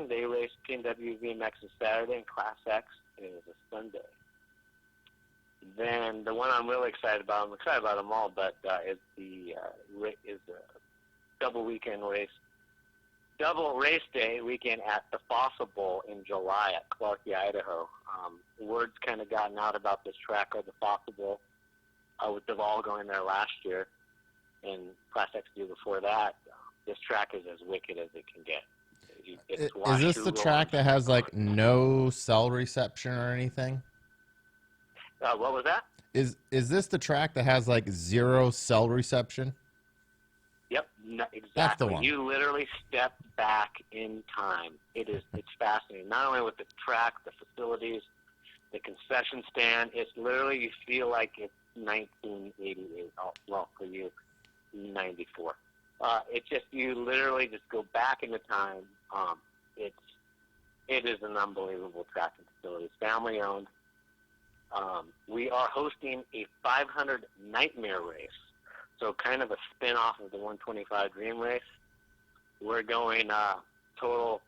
They race P&W VMX on Saturday and Class X is a Sunday. Then the one I'm really excited about, I'm excited about them all, but is the double race day weekend at the Fossil Bowl in July at Clarkie, Idaho. Word's kind of gotten out about this track or the Fossil Bowl with Duvall going there last year and Class X year before that. This track is as wicked as it can get. Is this the track that has like no cell reception or anything? What was that? Is this the track that has like zero cell reception? Yep, exactly. That's the one. You literally step back in time. It's fascinating. Not only with the track, the facilities, the concession stand. It's literally, you feel like it's 1988. Oh, well, for you, 94. It's just, you literally just go back into time. It is an unbelievable track and facility. It's family owned. We are hosting a 500 Nightmare race, so kind of a spin-off of the 125 Dream race. We're going total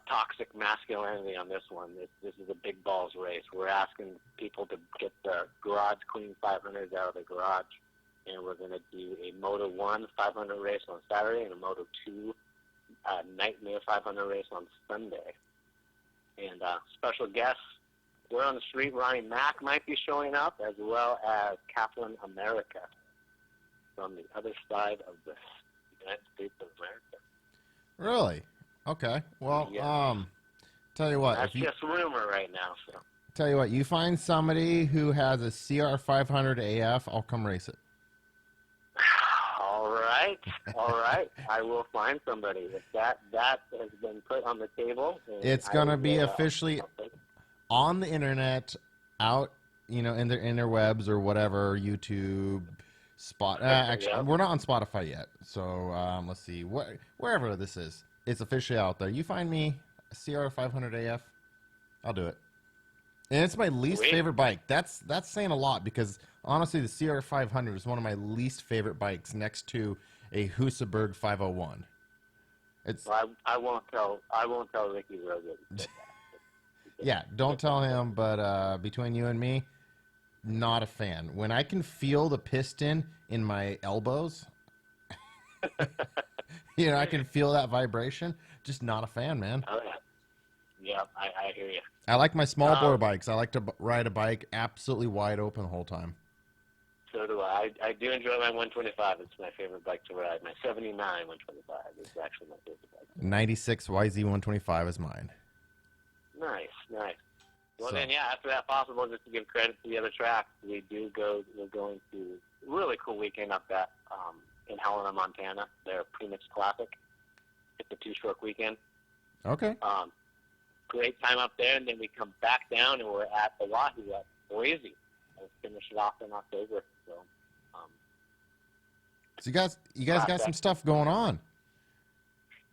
toxic masculinity on this one. This is a big balls race. We're asking people to get the Garage Queen 500s out of the garage, and we're going to do a Moto 1 500 race on Saturday and a Moto 2 Nightmare 500 race on Sunday. And special guests, we're on the street. Ronnie Mack might be showing up, as well as Kaplan America from the other side of the United States of America. Really? Okay. Well, yeah. Tell you what. That's just rumor right now. So. Tell you what, you find somebody who has a CR500 AF, I'll come race it. All All right. I will find somebody. If that has been put on the table, It's going to be officially on the internet, out, in the interwebs or whatever, YouTube, actually, we're not on Spotify yet. So let's see, wherever this is, it's officially out there. You find me a CR500 AF, I'll do it. And it's my least favorite bike. That's saying a lot, because honestly, the CR500 is one of my least favorite bikes, next to a Husaberg 501. It's. Well, I won't tell Ricky Rogan. Yeah, don't tell him. But between you and me, not a fan. When I can feel the piston in my elbows, I can feel that vibration. Just not a fan, man. Oh, yeah. Yeah, I hear you. I like my small bore bikes. I like to ride a bike absolutely wide open the whole time. So do I. I do enjoy my 125. It's my favorite bike to ride. My 79 125 is actually my favorite bike. 96 YZ 125 is mine. Nice. Well, then, yeah, after that possible, just to give credit to the other tracks, we're going to a really cool weekend up at in Helena, Montana, their Premix Classic. It's a 2-stroke weekend. Okay. Great time up there, and then we come back down, and we're at Oahu at Boise. We'll finish it off in October. So you guys got some stuff going on.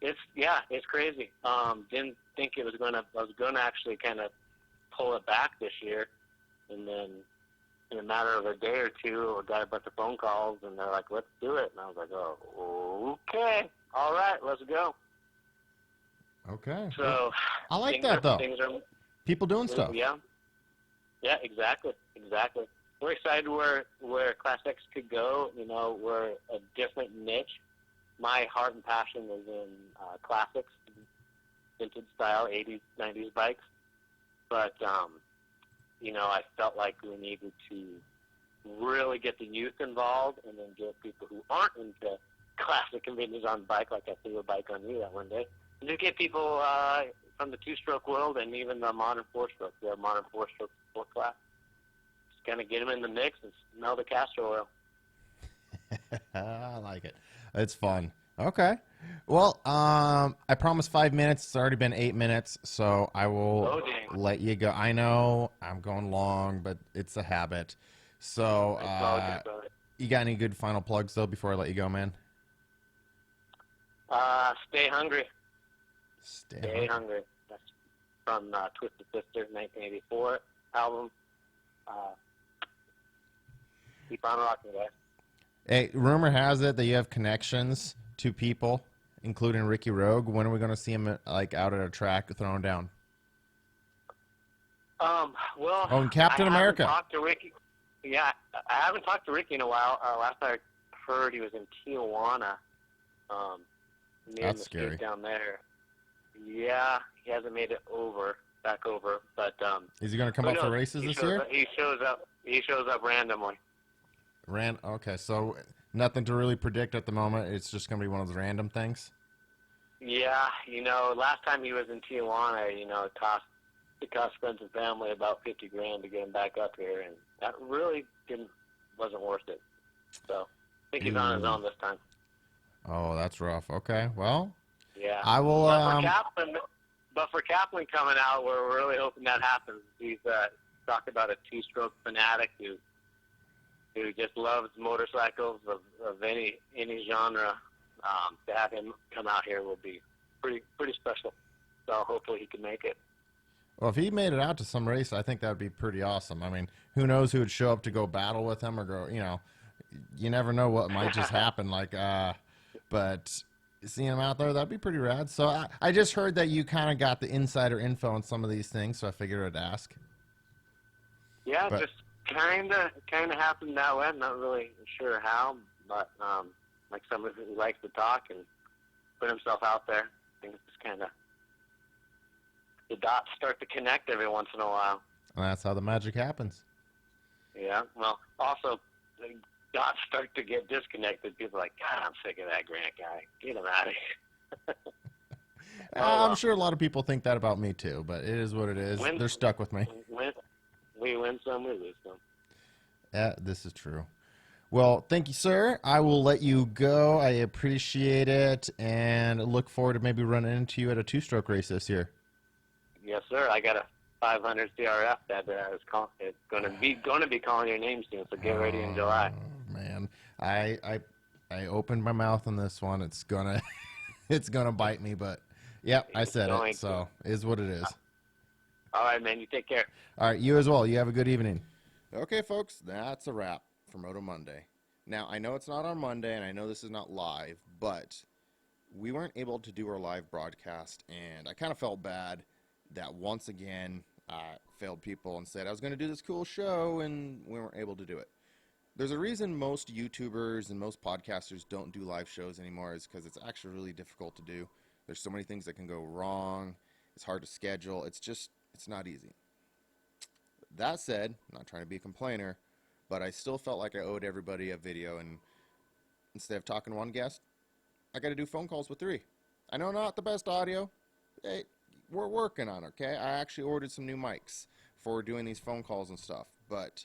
It's crazy. Didn't think I was gonna actually kind of pull it back this year, and then in a matter of a day or two, I got a bunch of phone calls, and they're like, "Let's do it," and I was like, "Oh, okay, all right, let's go." Okay. So I like that though. People doing stuff. Yeah, exactly. We're excited where Class X could go. We're a different niche. My heart and passion is in classics, vintage style 80s, 90s bikes. But I felt like we needed to really get the youth involved, and then get people who aren't into classic and vintage on bike, like I threw a bike on you that one day. And just get people from the 2-stroke world and even the modern 4-stroke. We have modern 4-stroke sport class. Just kind of get them in the mix and smell the castor oil. I like it. It's fun. Okay. Well, I promised 5 minutes. It's already been 8 minutes, so I will let you go. I know I'm going long, but it's a habit. So, you got any good final plugs, though, before I let you go, man? Stay hungry. Stay hungry. That's from Twisted Sister, 1984 album. Keep on rocking, guys. Hey, rumor has it that you have connections to people, including Ricky Rogue. When are we going to see him out at a track throwing down? And Captain America. I haven't talked to Ricky. Yeah, I haven't talked to Ricky in a while. Last I heard, he was in Tijuana. That's scary. Down there. Yeah, he hasn't made it back over. But is he going to come up for races this year? He shows up randomly. Okay, so nothing to really predict at the moment. It's just going to be one of those random things. Yeah, last time he was in Tijuana, it cost friends and family about $50,000 to get him back up here, and that really wasn't worth it. So I think he's on his own this time. Oh, that's rough. Okay, well, yeah, I will. But for Kaplan coming out, we're really hoping that happens. He's talked about a 2-stroke fanatic who just loves motorcycles of any genre. To have him come out here will be pretty special. So hopefully he can make it. Well, if he made it out to some race, I think that would be pretty awesome. I mean, who knows who would show up to go battle with him or go, you never know what might just happen. But seeing him out there, that'd be pretty rad. So I just heard that you kind of got the insider info on some of these things, so I figured I'd ask. Yeah, just kind of happened that way. I'm not really sure how, but like somebody who likes to talk and put himself out there, I think it's just kind of the dots start to connect every once in a while. And that's how the magic happens. Yeah, well, also the dots start to get disconnected. People are like, God, I'm sick of that Grant guy. Get him out of here. I'm sure a lot of people think that about me too, but it is what it is. They're stuck with me. We win some, we lose some. Yeah, this is true. Well, thank you, sir. I will let you go. I appreciate it, and look forward to maybe running into you at a two-stroke race this year. Yes, sir. I got a 500 CRF that is it's going to be calling your name soon. So get ready in July. Oh, man, I opened my mouth on this one. It's gonna it's gonna bite me, but yep, I said it. So is what it is. All right, man. You take care. All right, you as well. You have a good evening. Okay, folks, that's a wrap for Moto Monday. Now, I know it's not on Monday, and I know this is not live, but we weren't able to do our live broadcast, and I kind of felt bad that once again I failed people and said I was going to do this cool show, and we weren't able to do it. There's a reason most YouTubers and most podcasters don't do live shows anymore, is because it's actually really difficult to do. There's so many things that can go wrong. It's hard to schedule. It's not easy. That said, I'm not trying to be a complainer, but I still felt like I owed everybody a video, and instead of talking to one guest, I got to do phone calls with 3. I know not the best audio. Hey, we're working on it, okay? I actually ordered some new mics for doing these phone calls and stuff, but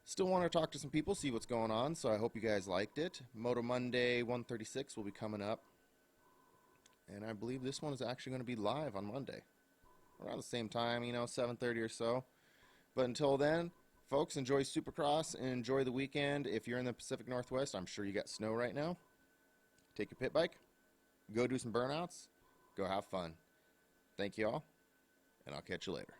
still want to talk to some people, see what's going on, so I hope you guys liked it. Moto Monday 136 will be coming up, and I believe this one is actually going to be live on Monday, around the same time, 7:30 or so. But until then, folks, enjoy Supercross and enjoy the weekend. If you're in the Pacific Northwest, I'm sure you got snow right now. Take your pit bike, go do some burnouts, go have fun. Thank you all, and I'll catch you later.